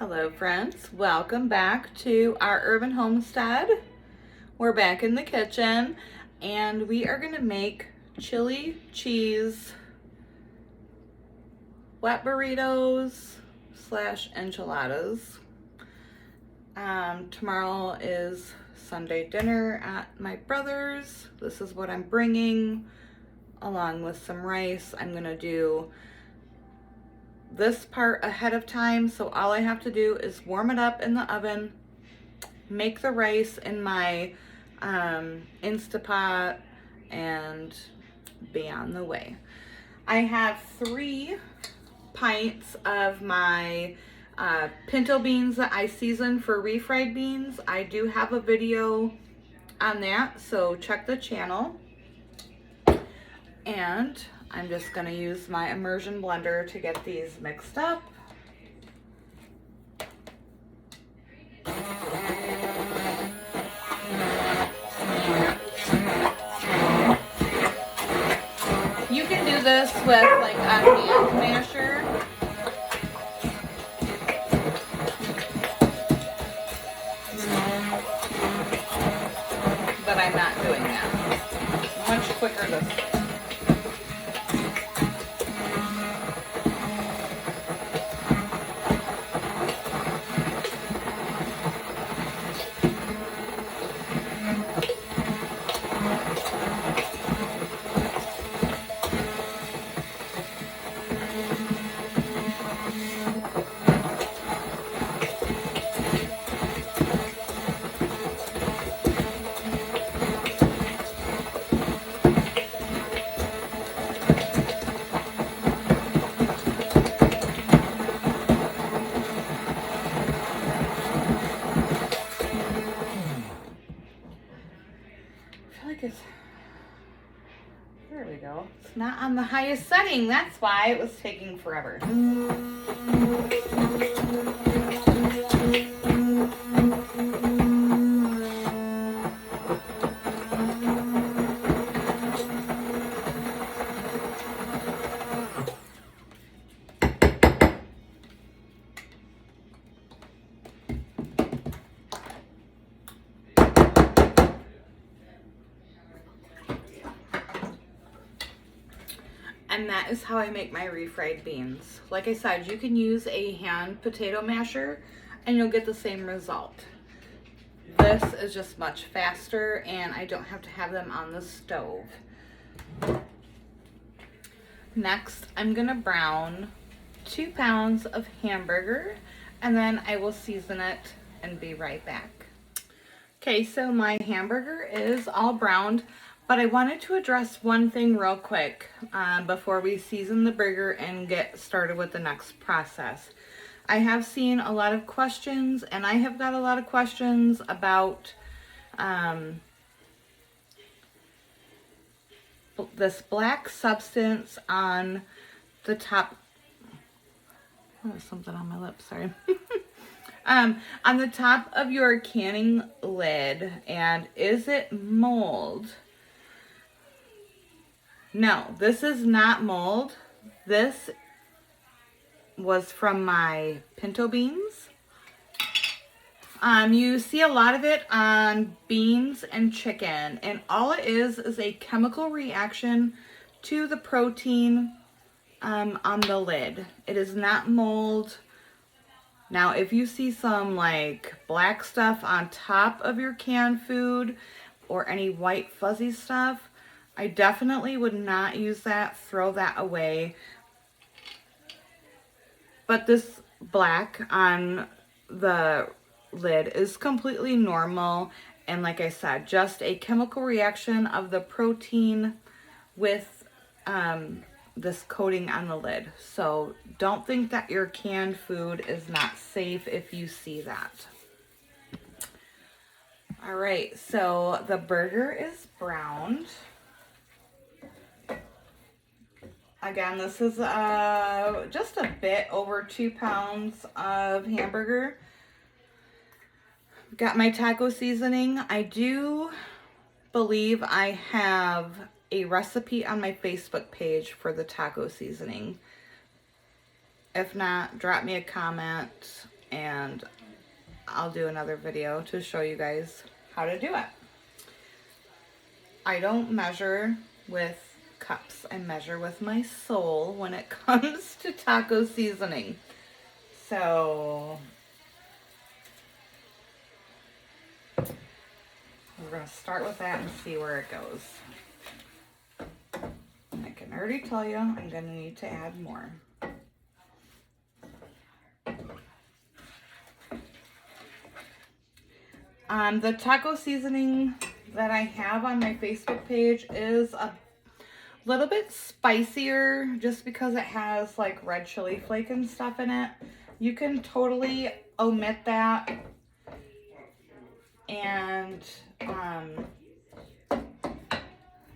Hello friends, welcome back to our urban homestead. We're back in the kitchen and we are going to make chili cheese wet burritos / enchiladas. Tomorrow is Sunday dinner at my brother's. This is what I'm bringing along with some rice. I'm going to do this part ahead of time, so all I have to do is warm it up in the oven, make the rice in my Instapot, and be on the way. I have 3 pints of my pinto beans that I season for refried beans. I do have a video on that, so check the channel. And I'm just going to use my immersion blender to get these mixed up. You can do this with like a hand masher. But I'm not doing that. It's much quicker this way. There we go. It's not on the highest setting. That's why it was taking forever. And that is how I make my refried beans. Like I said, you can use a hand potato masher and you'll get the same result. This is just much faster and I don't have to have them on the stove. Next, I'm gonna brown 2 pounds of hamburger and then I will season it and be right back. Okay, so my hamburger is all browned. But I wanted to address one thing real quick before we season the burger and get started with the next process. I have seen a lot of questions, and I have got a lot of questions about this black substance on the top. Oh, there's something on my lips, sorry. On the top of your canning lid, and is it mold? No, this is not mold. This was from my pinto beans. You see a lot of it on beans and chicken, and all it is a chemical reaction to the protein on the lid. It is not mold. Now, if you see some like black stuff on top of your canned food or any white fuzzy stuff, I definitely would not use that, throw that away. But this black on the lid is completely normal. And like I said, just a chemical reaction of the protein with this coating on the lid. So don't think that your canned food is not safe if you see that. All right, so the burger is browned. Again, this is just a bit over 2 pounds of hamburger. Got my taco seasoning. I do believe I have a recipe on my Facebook page for the taco seasoning. If not, drop me a comment and I'll do another video to show you guys how to do it. I don't measure with cups. I measure with my soul when it comes to taco seasoning. So we're going to start with that and see where it goes. I can already tell you I'm going to need to add more. The taco seasoning that I have on my Facebook page is a little bit spicier just because it has like red chili flake and stuff in it. You can totally omit that and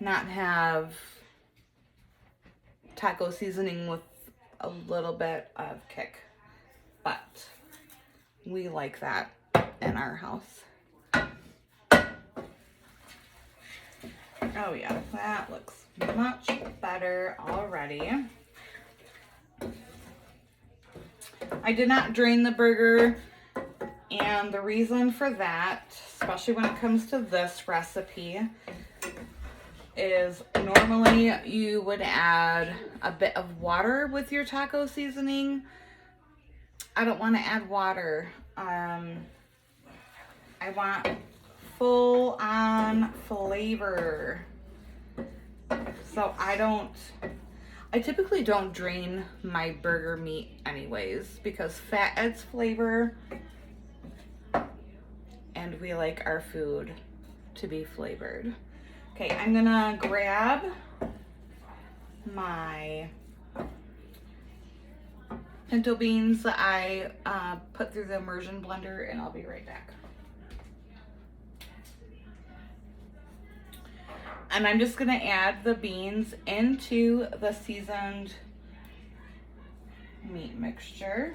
not have taco seasoning with a little bit of kick, but we like that in our house. Oh yeah, that looks much better already. I did not drain the burger, and the reason for that, especially when it comes to this recipe, is normally you would add a bit of water with your taco seasoning. I don't want to add water. I want full on flavor. So I typically don't drain my burger meat anyways because fat adds flavor and we like our food to be flavored. Okay, I'm gonna grab my pinto beans that I put through the immersion blender, and I'll be right back. And I'm just gonna add the beans into the seasoned meat mixture.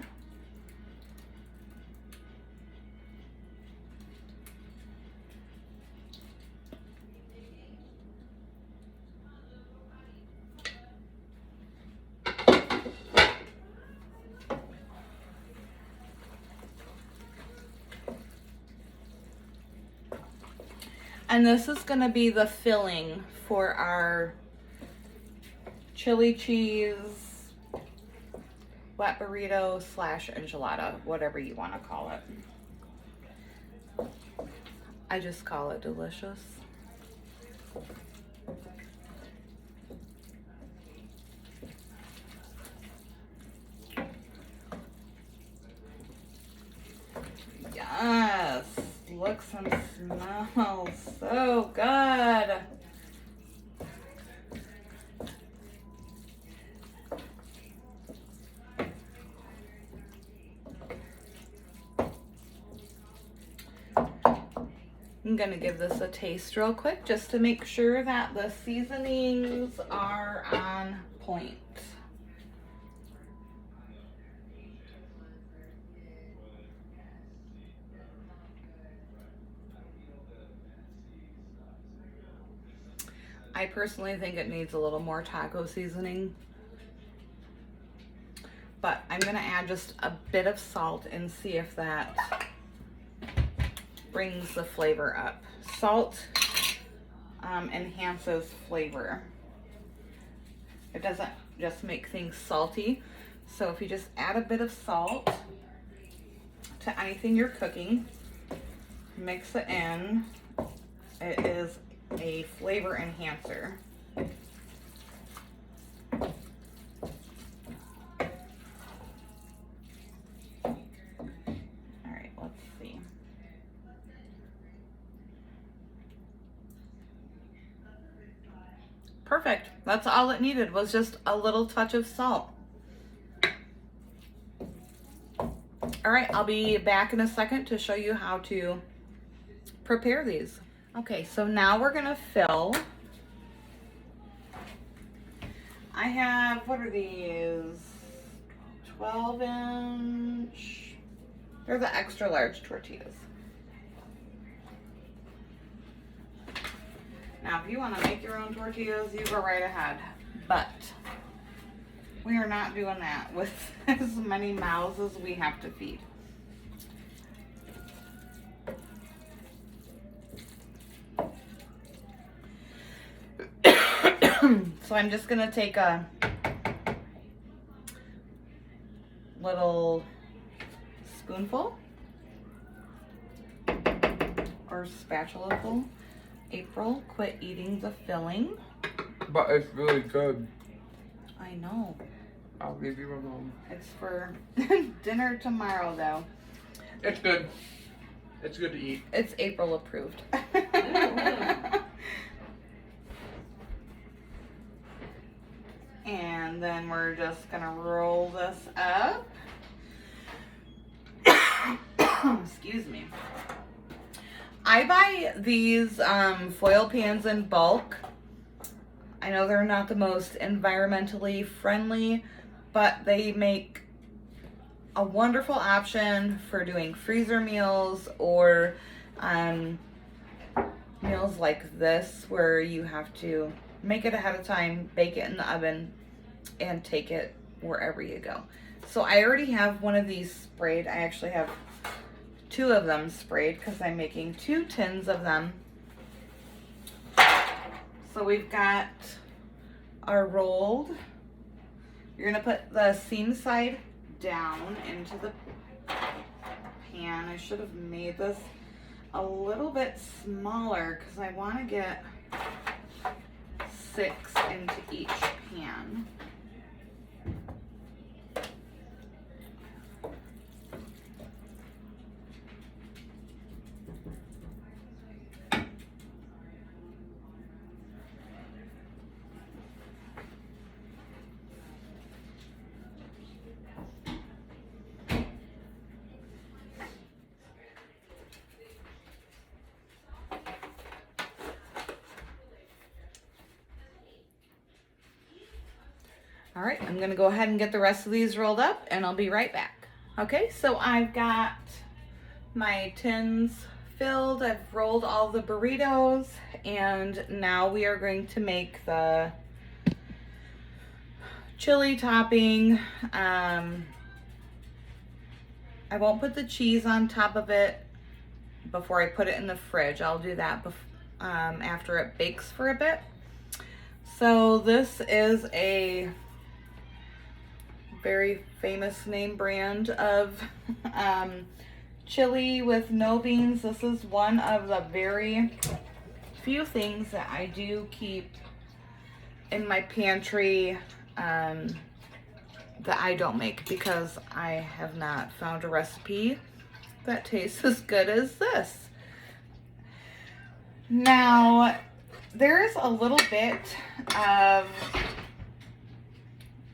And this is going to be the filling for our chili cheese wet burrito / enchilada, whatever you want to call it. I just call it delicious. Yes, looks and smells so good. I'm gonna give this a taste real quick just to make sure that the seasonings are on point. I personally think it needs a little more taco seasoning, but I'm gonna add just a bit of salt and see if that brings the flavor up. Salt enhances flavor. It doesn't just make things salty. So if you just add a bit of salt to anything you're cooking, mix it in, it is a flavor enhancer. Alright, let's see. Perfect. That's all it needed, was just a little touch of salt. Alright, I'll be back in a second to show you how to prepare these. Okay, so now we're gonna fill. I have, what are these? 12-inch. They're the extra large tortillas. Now, if you want to make your own tortillas, you go right ahead. But we are not doing that with as many mouths as we have to feed. So I'm just gonna take a little spoonful or spatula full. April, quit eating the filling. But it's really good. I know. I'll leave you alone. It's for dinner tomorrow, though. It's good. It's good to eat. It's April approved. And then we're just gonna roll this up. Excuse me. I buy these foil pans in bulk. I know they're not the most environmentally friendly, but they make a wonderful option for doing freezer meals or meals like this where you have to make it ahead of time, bake it in the oven, and take it wherever you go. So I already have one of these sprayed. I actually have 2 of them sprayed because I'm making 2 tins of them. So we've got our rolled. You're gonna put the seam side down into the pan. I should have made this a little bit smaller because I want to get 6 into each pan. All right, I'm gonna go ahead and get the rest of these rolled up and I'll be right back. Okay, so I've got my tins filled. I've rolled all the burritos and now we are going to make the chili topping. I won't put the cheese on top of it before I put it in the fridge. I'll do that after it bakes for a bit. So this is a very famous name brand of chili with no beans. This is one of the very few things that I do keep in my pantry that I don't make because I have not found a recipe that tastes as good as this. Now, there's a little bit of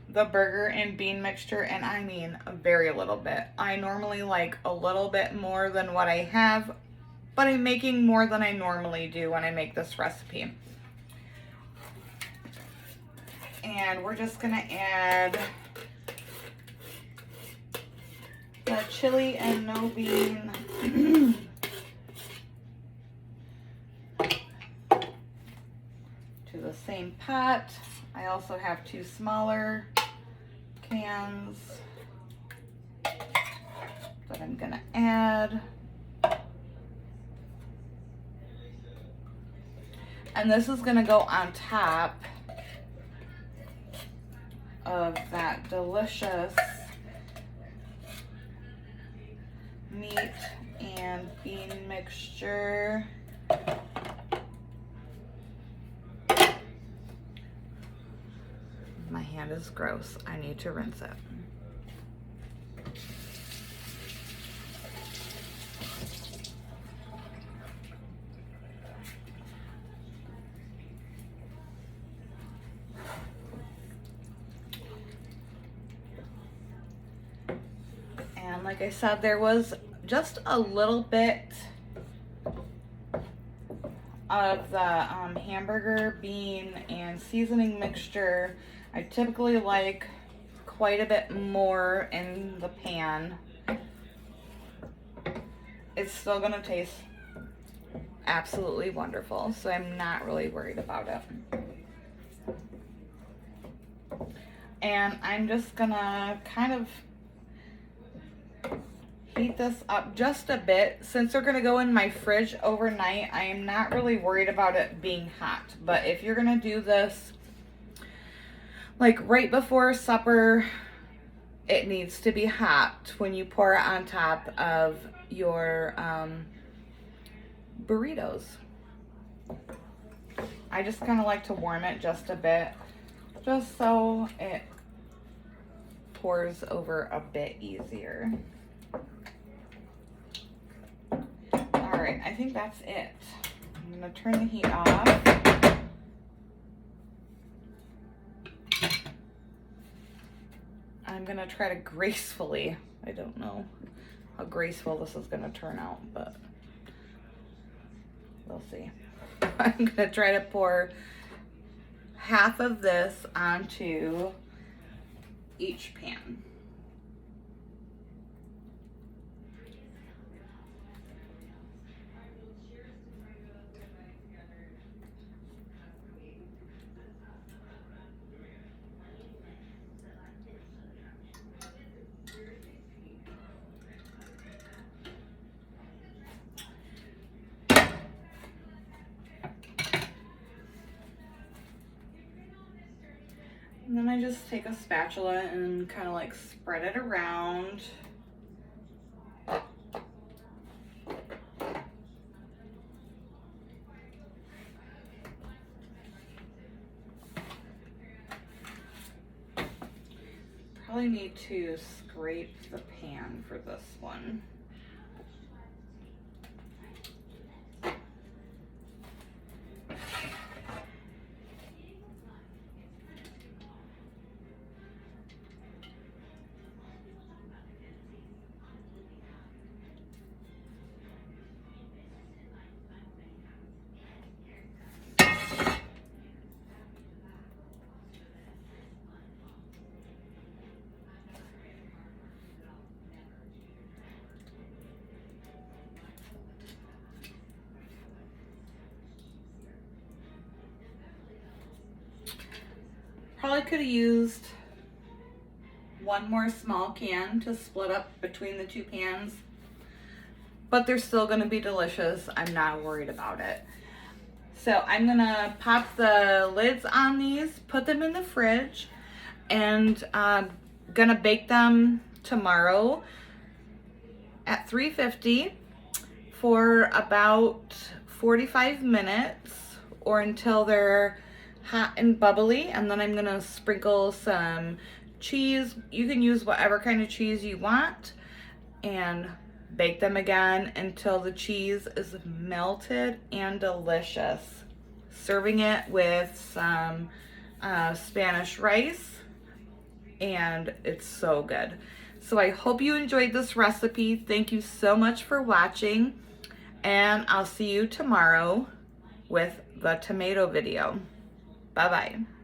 the burger and bean mixture, and I mean a very little bit. I normally like a little bit more than what I have, but I'm making more than I normally do when I make this recipe. And we're just gonna add the chili and no bean to the same pot. I also have 2 smaller cans that I'm gonna add. And this is gonna go on top of that delicious meat and bean mixture. My hand is gross. I need to rinse it. And like I said, there was just a little bit of the hamburger, bean, and seasoning mixture. I typically like quite a bit more in the pan. It's still gonna taste absolutely wonderful, so I'm not really worried about it. And I'm just gonna kind of heat this up just a bit. Since they're gonna go in my fridge overnight, I am not really worried about it being hot. But if you're gonna do this like right before supper, it needs to be hot when you pour it on top of your burritos. I just kind of like to warm it just a bit, just so it pours over a bit easier. All right, I think that's it. I'm gonna turn the heat off. I'm gonna try to gracefully, I don't know how graceful this is gonna turn out, but we'll see. I'm gonna try to pour half of this onto each pan. And then I just take a spatula and kind of like spread it around. Probably need to scrape the pan for this one. Probably could have used one more small can to split up between the two pans, but they're still going to be delicious. I'm not worried about it. So I'm going to pop the lids on these, put them in the fridge, and going to bake them tomorrow at 350 for about 45 minutes or until they're hot and bubbly. And then I'm going to sprinkle some cheese. You can use whatever kind of cheese you want, and bake them again until the cheese is melted and delicious. Serving it with some Spanish rice, and it's so good. So I hope you enjoyed this recipe. Thank you so much for watching, and I'll see you tomorrow with the tomato video. Bye-bye.